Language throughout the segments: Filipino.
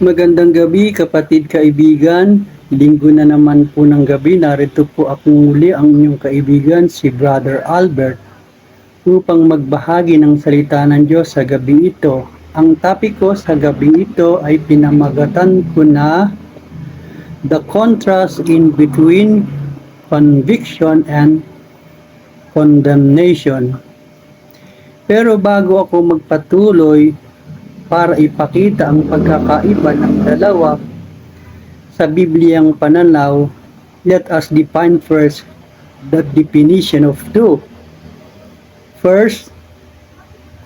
Magandang gabi kapatid kaibigan. Linggo na naman po ng gabi. Narito po akong muli ang inyong kaibigan si Brother Albert upang magbahagi ng salita ng Diyos sa gabi ito. Ang topic ko sa gabi ito ay pinamagatan ko na The Contrast in Between Conviction and Condemnation. Pero bago ako magpatuloy, para ipakita ang pagkakaiba ng dalawa sa Bibliang pananaw, let us define first the definition of two. First,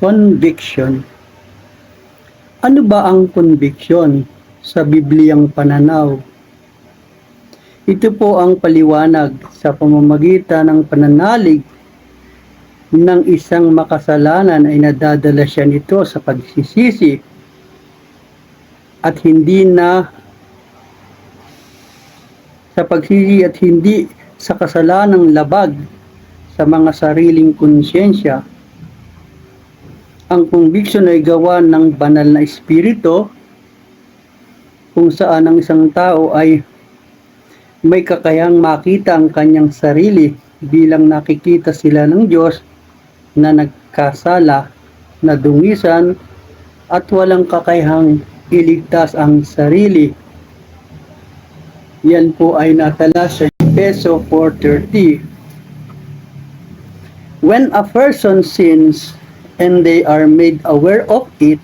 conviction. Ano ba ang conviction sa Bibliang pananaw? Ito po ang paliwanag sa pamamagitan ng pananalig ng isang makasalanan ay nadadala siya nito sa pagsisisi at hindi sa kasalanang labag sa mga sariling konsyensya. Ang conviction ay gawa ng banal na espiritu kung saan ang isang tao ay may kakayahang makita ang kanyang sarili bilang nakikita sila ng Diyos na nagkasala, na dungisan, at walang kakayahang iligtas ang sarili. Yan po ay natala sa Efeso 4:30. When a person sins and they are made aware of it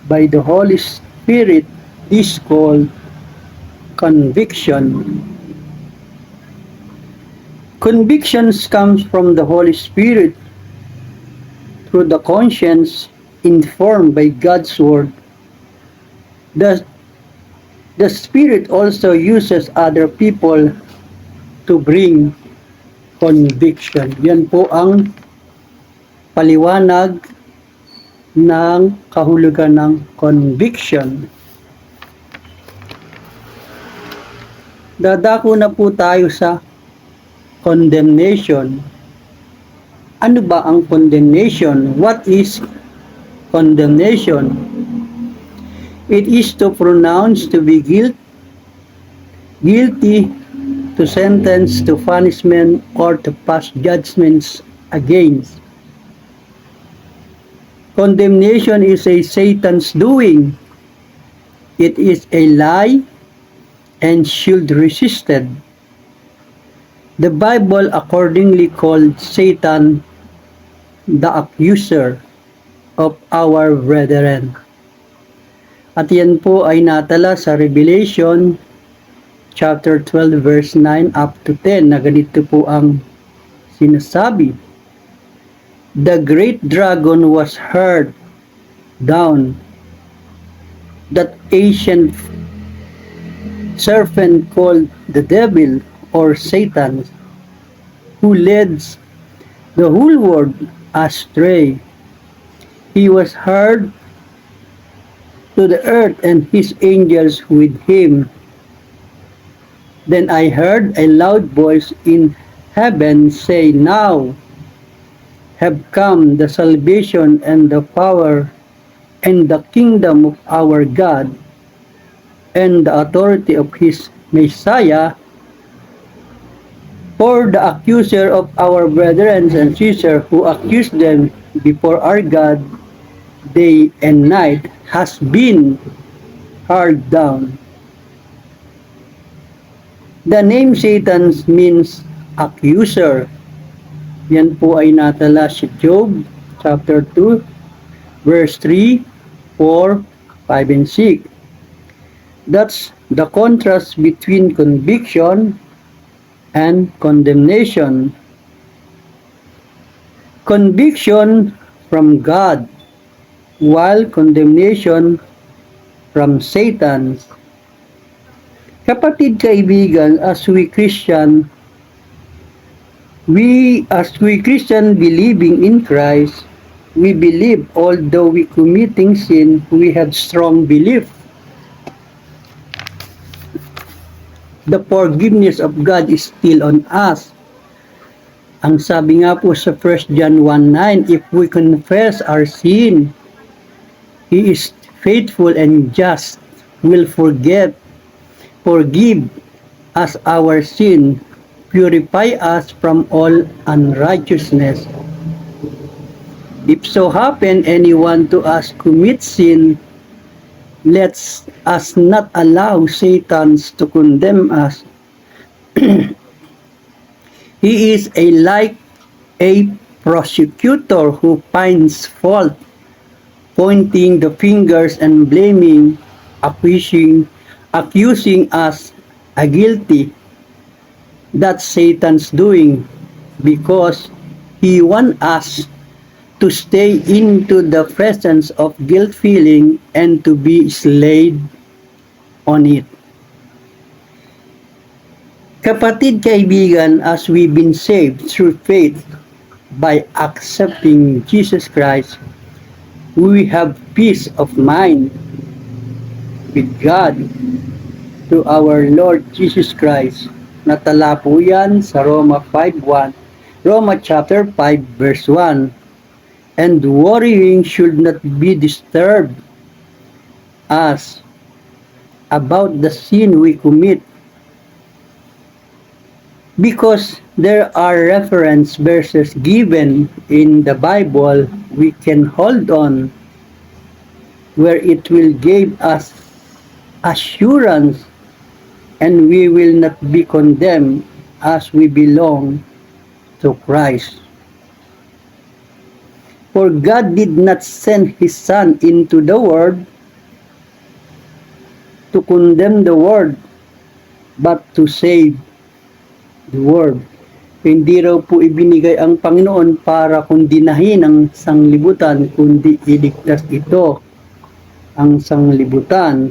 by the Holy Spirit, this is called conviction. Convictions comes from the Holy Spirit through the conscience informed by God's Word. The Spirit also uses other people to bring conviction. Yan po ang paliwanag ng kahulugan ng conviction. Dadako na po tayo sa condemnation. Ano ba ang condemnation? What is condemnation? It is to pronounce to be guilty, to sentence to punishment, or to pass judgments against. Condemnation is a Satan's doing. It is a lie and should be resisted. The Bible accordingly called Satan the accuser of our brethren. At yan po ay natala sa Revelation chapter 12 verse 9 up to 10 na ganito po ang sinasabi. The great dragon was hurled down, that ancient serpent called the devil or Satan, who leads the whole world astray. He was hurled to the earth and his angels with him. Then I heard a loud voice in heaven say, Now have come the salvation and the power and the kingdom of our God and the authority of his Messiah. For the accuser of our brethren and sisters who accused them before our God day and night has been hurled down. The name Satan means accuser. Yan po ay natala sa Job chapter 2 verse 3, 4, 5, and 6. That's the contrast between conviction and condemnation. Conviction from God, while condemnation from Satan. Kapatid kaibigan, as we Christian believing in Christ, we believe although we committing sin, we have strong belief. The forgiveness of God is still on us. Ang sabi nga po sa 1 John 1:9, if we confess our sin, He is faithful and just will forgive us our sin, purify us from all unrighteousness. If so happen anyone to us commit sin, let us not allow Satan to condemn us. He is like a prosecutor who finds fault, pointing the fingers and blaming, accusing us guilty. That's Satan's doing because he wants us to stay into the presence of guilt feeling and to be slayed on it. Kapatid, kaibigan, as we've been saved through faith by accepting Jesus Christ, we have peace of mind with God through our Lord Jesus Christ. Natala po yan sa Roma 5:1, Roma chapter 5 verse 1. And worrying should not be disturbed us about the sin we commit, because there are reference verses given in the Bible we can hold on, where it will give us assurance and we will not be condemned as we belong to Christ. For God did not send His Son into the world to condemn the world, but to save the world. Hindi raw po ibinigay ang Panginoon para kundinahin ang sanglibutan, kundi iligtas ito ang sanglibutan.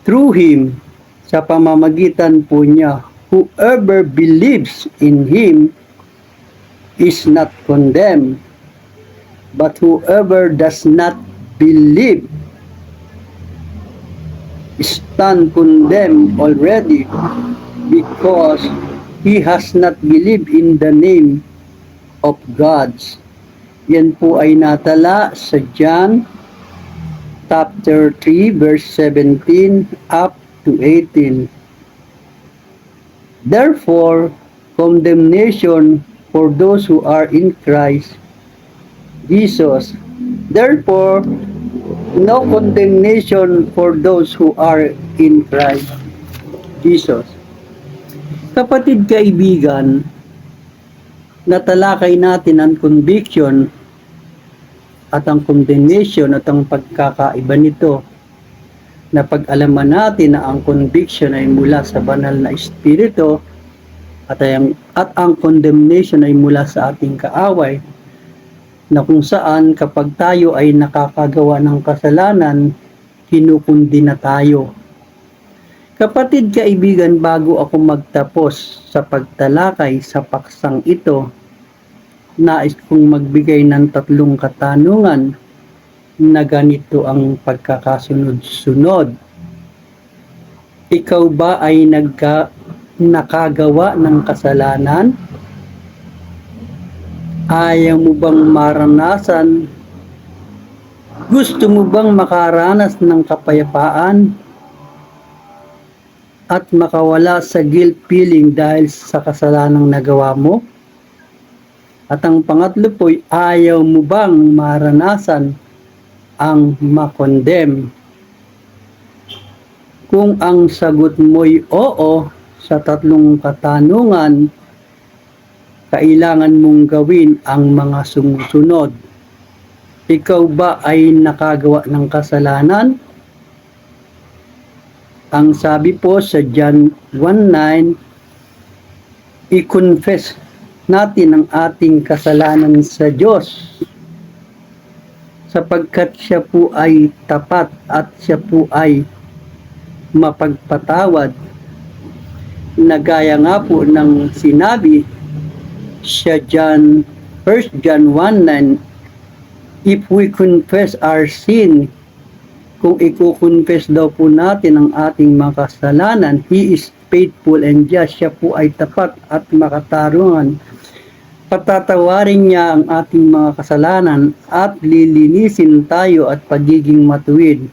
Through Him, sa pamamagitan po niya, whoever believes in Him is not condemned, but whoever does not believe stand condemned already, because he has not believed in the name of God. Yan po ay natala sa John chapter 3 verse 17 up to 18. Therefore, condemnation for those who are in Christ Jesus. Therefore, no condemnation for those who are in Christ Jesus. Kapatid, kaibigan, natalakay natin ang conviction at ang condemnation at ang pagkakaiba nito. Napag-alaman natin na ang conviction ay mula sa banal na espiritu at ang condemnation ay mula sa ating kaaway, na kung saan kapag tayo ay nakakagawa ng kasalanan, kinukundi na tayo. Kapatid, kaibigan, bago ako magtapos sa pagtalakay sa paksang ito, nais kong magbigay ng 3 katanungan na ganito ang pagkakasunod-sunod. Ikaw ba ay nakagawa ng kasalanan? Ayaw mo bang maranasan? Gusto mo bang makaranas ng kapayapaan at makawala sa guilt feeling dahil sa kasalanang nagawa mo? At ang pangatlo po, ayaw mo bang maranasan ang makondem? Kung ang sagot mo'y oo sa 3 katanungan, kailangan mong gawin ang mga sumusunod. Ikaw ba ay nakagawa ng kasalanan? Ang sabi po sa John 1:9, i-confess natin ang ating kasalanan sa Diyos, sapagkat siya po ay tapat at siya po ay mapagpatawad. Nagaya nga po ng sinabi sa 1 John 1:9, if we confess our sin, kung i-confess daw po natin ang ating mga kasalanan, He is faithful and just, siya po ay tapat at makatarungan Patatawarin niya ang ating mga kasalanan at lilinisin tayo at pagiging matuwid.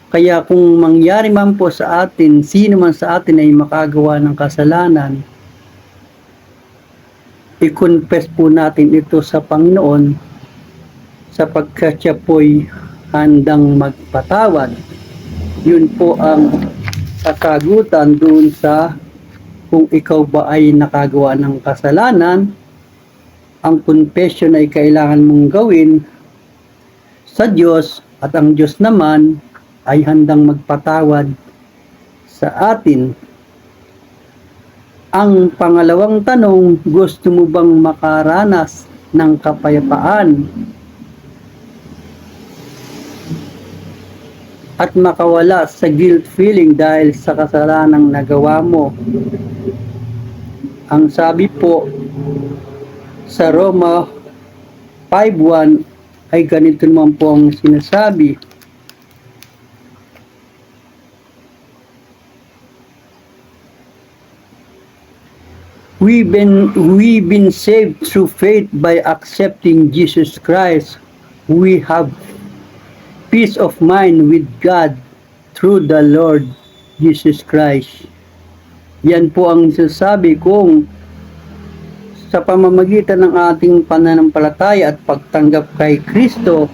Kaya kung mangyari man po sa atin, sino man sa atin ay makagawa ng kasalanan, i-confess po natin ito sa Panginoon sapagkat siya po'y handang magpatawad. Yun po ang kasagutan doon sa kung ikaw ba ay nakagawa ng kasalanan. Ang confession ay kailangan mong gawin sa Diyos at ang Diyos naman ay handang magpatawad sa atin. Ang pangalawang tanong, gusto mo bang makaranas ng kapayapaan at makawala sa guilt feeling dahil sa kasalanang nagawa mo? Ang sabi po sa Roma 5:1 ay ganito naman po ang sinasabi. We've been saved through faith by accepting Jesus Christ. We have peace of mind with God through the Lord Jesus Christ. Yan po ang sasabi kung sa pamamagitan ng ating pananampalataya at pagtanggap kay Kristo,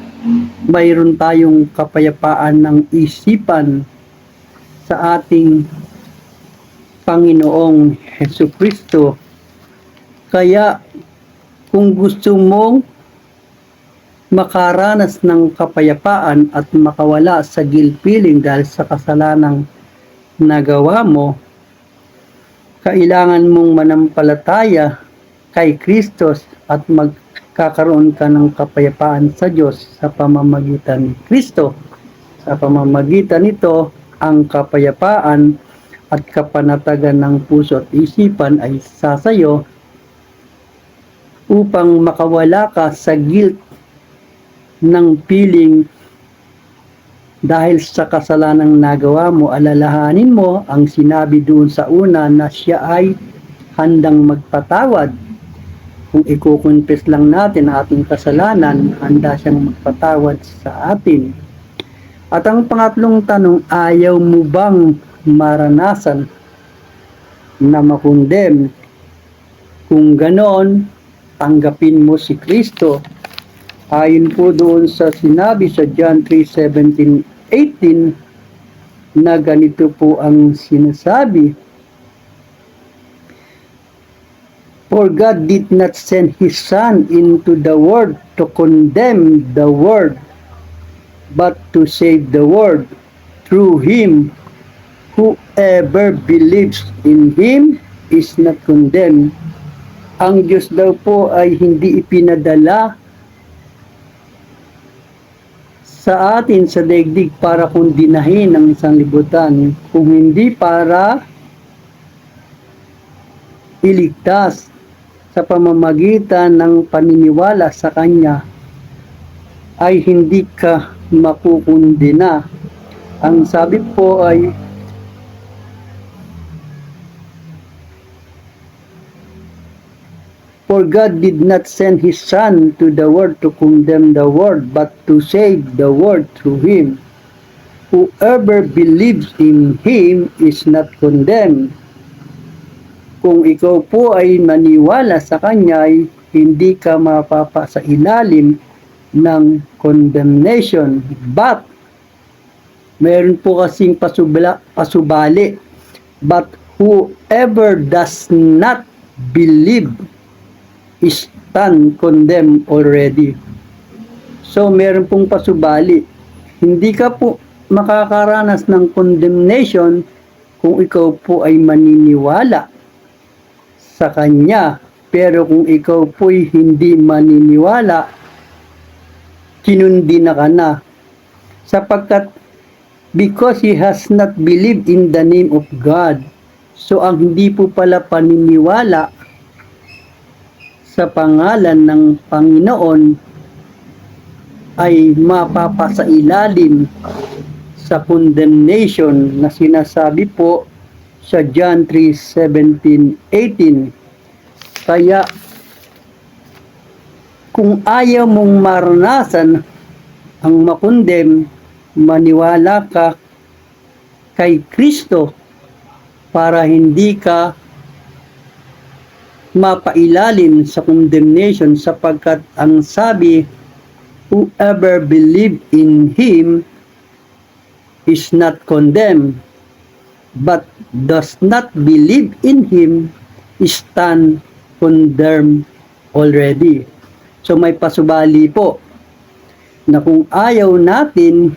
mayroon tayong kapayapaan ng isipan sa ating Panginoong Hesukristo. Kaya kung gusto mong makaranas ng kapayapaan at makawala sa guilt feeling dahil sa kasalanang nagawa mo, kailangan mong manampalataya kay Kristo at magkakaroon ka ng kapayapaan sa Diyos sa pamamagitan ni Kristo. Sa pamamagitan nito, ang kapayapaan at kapanatagan ng puso at isipan ay sasayo upang makawala ka sa guilt ng feeling dahil sa kasalanang nagawa mo. Alalahanin mo ang sinabi doon sa una na siya ay handang magpatawad. Kung ikukonfess lang natin ang ating kasalanan, handa siyang magpatawad sa atin. At ang pangatlong tanong, ayaw mo bang maranasan na makondem? Kung ganoon, tanggapin mo si Kristo. Ayon po doon sa sinabi sa John 3:17-18 na ganito po ang sinasabi. For God did not send His Son into the world to condemn the world, but to save the world. Through Him, whoever believes in Him is not condemned. Ang Diyos daw po ay hindi ipinadala sa atin sa daigdig para kundinahin ang isang libutan, kung hindi para iligtas sa pamamagitan ng paniniwala sa Kanya, ay hindi ka makukundina. Ang sabi po ay For God did not send His Son to the world to condemn the world, but to save the world through Him. Whoever believes in Him is not condemned. Kung ikaw po ay maniwala sa Kanya, ay hindi ka mapapa sa ilalim ng condemnation. But, meron po kasing pasubali. But whoever does not believe is stand condemned already. So, meron pong pasubali. Hindi ka po makakaranas ng condemnation kung ikaw po ay maniniwala sa Kanya. Pero kung ikaw po'y hindi maniniwala, kinundi na ka na. Sapagkat because he has not believed in the name of God. So, ang hindi po pala paniniwala sa pangalan ng Panginoon ay mapapasailalim sa condemnation na sinasabi po sa John 3:17-18. Kaya kung ayaw mong maranasan ang makundem, maniwala ka kay Kristo para hindi ka mapailalim sa condemnation, sapagkat ang sabi, whoever believe in Him is not condemned, but does not believe in Him stand condemned already. So may pasubali po na kung ayaw natin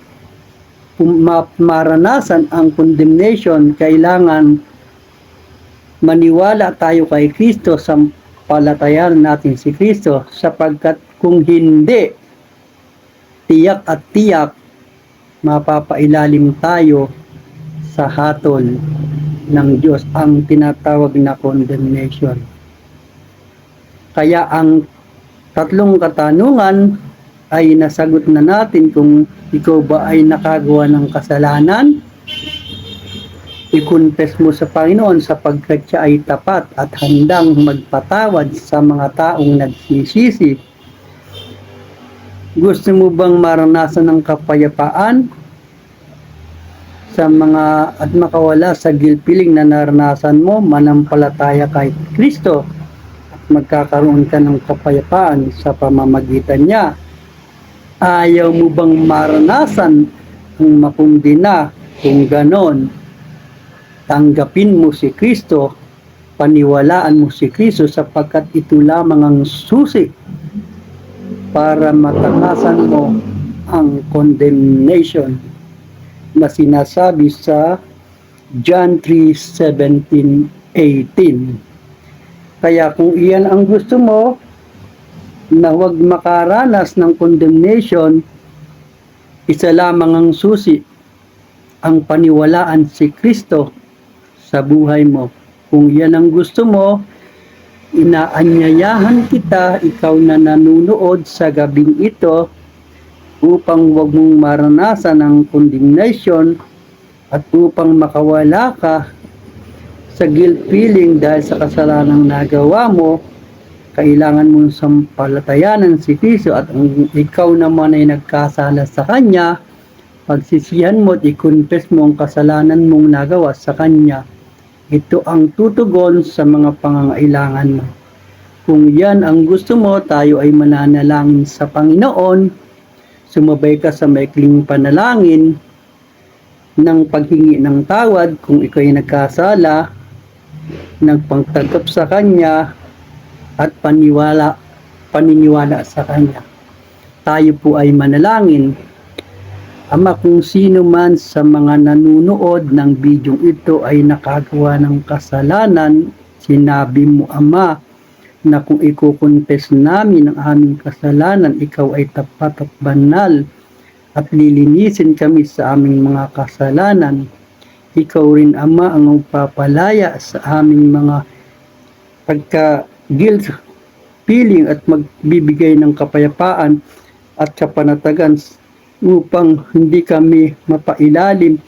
maranasan ang condemnation, kailangan maniwala tayo kay Kristo, sampalatayan natin si Kristo, sapagkat kung hindi, tiyak at tiyak mapapailalim tayo sa hatol ng Diyos, ang tinatawag na condemnation. Kaya ang tatlong katanungan ay nasagot na natin. Kung ikaw ba ay nakagawa ng kasalanan, i-confess mo sa Panginoon sapagkat siya ay tapat at handang magpatawad sa mga taong nagsisisi. Gusto mo bang maranasan ng kapayapaan sa mga at makawala sa guilt feeling na naranasan mo? Manampalataya kay Kristo at magkakaroon ka ng kapayapaan sa pamamagitan niya. Ayaw mo bang maranasan ang makundina? Kung ganon, tanggapin mo si Kristo, paniwalaan mo si Kristo, sapagkat ito lamang ang susi para matakasan mo ang condemnation na sinasabi sa John 3:17-18. Kaya kung iyan ang gusto mo, na huwag makaranas ng condemnation, isa lamang ang susi, ang paniwalaan si Kristo sa buhay mo. Kung yan ang gusto mo, inaanyayahan kita, ikaw na nanunood sa gabing ito, upang huwag mong maranasan ang condemnation at upang makawala ka sa guilt feeling dahil sa kasalanang nagawa mo. Kailangan mong sampalatayanan si Kristo, at ang ikaw naman ay nagkasala sa Kanya, pagsisihan mo at i-confess mo ang kasalanan mong nagawa sa Kanya. Ito ang tutugon sa mga pangangailangan mo. Kung yan ang gusto mo, tayo ay mananalangin sa Panginoon. Sumabay ka sa maikling panalangin ng paghingi ng tawad kung ikaw ay nagkasala, nagpangtanggap sa Kanya, at paniniwala sa Kanya. Tayo po ay manalangin. Ama, kung sino man sa mga nanunood ng bidyong ito ay nakagawa ng kasalanan, sinabi mo, Ama, na kung ikukonfess namin ang aming kasalanan, ikaw ay tapat at banal at lilinisin kami sa aming mga kasalanan. Ikaw rin, Ama, ang magpapalaya sa aming mga pagka-guilt feeling at magbibigay ng kapayapaan at kapanatagan upang hindi kami mapailalim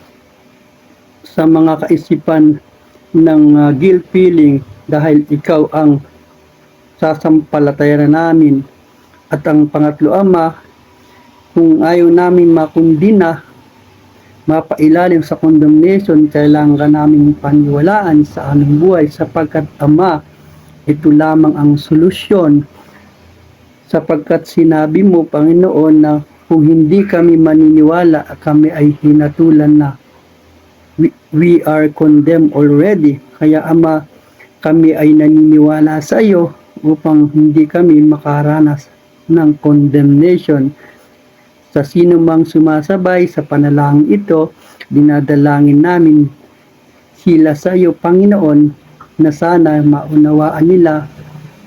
sa mga kaisipan ng guilt feeling, dahil ikaw ang sasampalatayan namin. At ang pangatlo, Ama, kung ayaw namin makundina, mapailalim sa condemnation, kailangan namin paniwalaan sa aming buhay, sapagkat, Ama, ito lamang ang solusyon, sapagkat sinabi mo, Panginoon, na kung hindi kami maniniwala, kami ay hinatulan na. We are condemned already. Kaya, Ama, kami ay naniniwala sa iyo upang hindi kami makaranas ng condemnation. Sa sino mang sumasabay sa panalangin ito, dinadalangin namin sila sa iyo, Panginoon, na sana maunawaan nila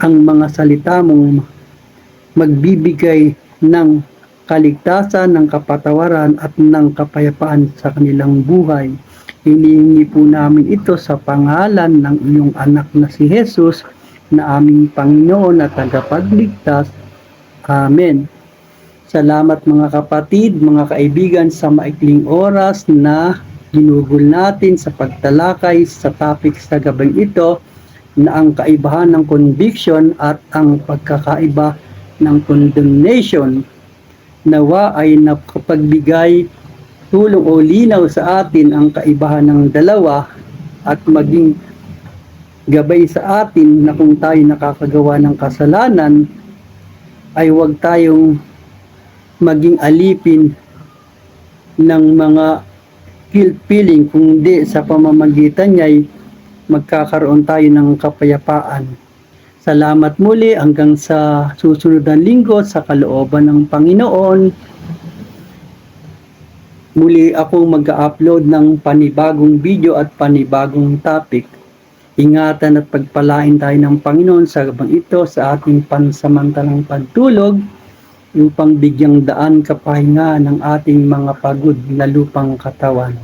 ang mga salita mong magbibigay ng kaligtasan, ng kapatawaran at ng kapayapaan sa kanilang buhay. Hinihingi po namin ito sa pangalan ng iyong anak na si Jesus, na aming Panginoon at tagapagligtas. Amen. Salamat mga kapatid, mga kaibigan, sa maikling oras na ginugol natin sa pagtalakay sa topic sa gabing ito. na ang kaibahan ng conviction at ang pagkakaiba ng condemnation nawa ay nakapagbigay tulong o linaw sa atin ang kaibahan ng dalawa at maging gabay sa atin na kung tayo nakakagawa ng kasalanan ay huwag tayong maging alipin ng mga guilt feeling, kundi sa pamamagitan niya ay magkakaroon tayo ng kapayapaan. Salamat muli hanggang sa susunod na linggo sa kalooban ng Panginoon. Muli akong mag-upload ng panibagong video at panibagong topic. Ingatan at pagpalain tayo ng Panginoon sa gabang ito sa ating pansamantalang pagtulog upang bigyang daan kapahinga ng ating mga pagod na lupang katawan.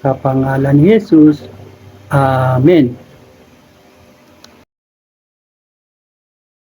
Sa pangalan ni Jesus, Amen.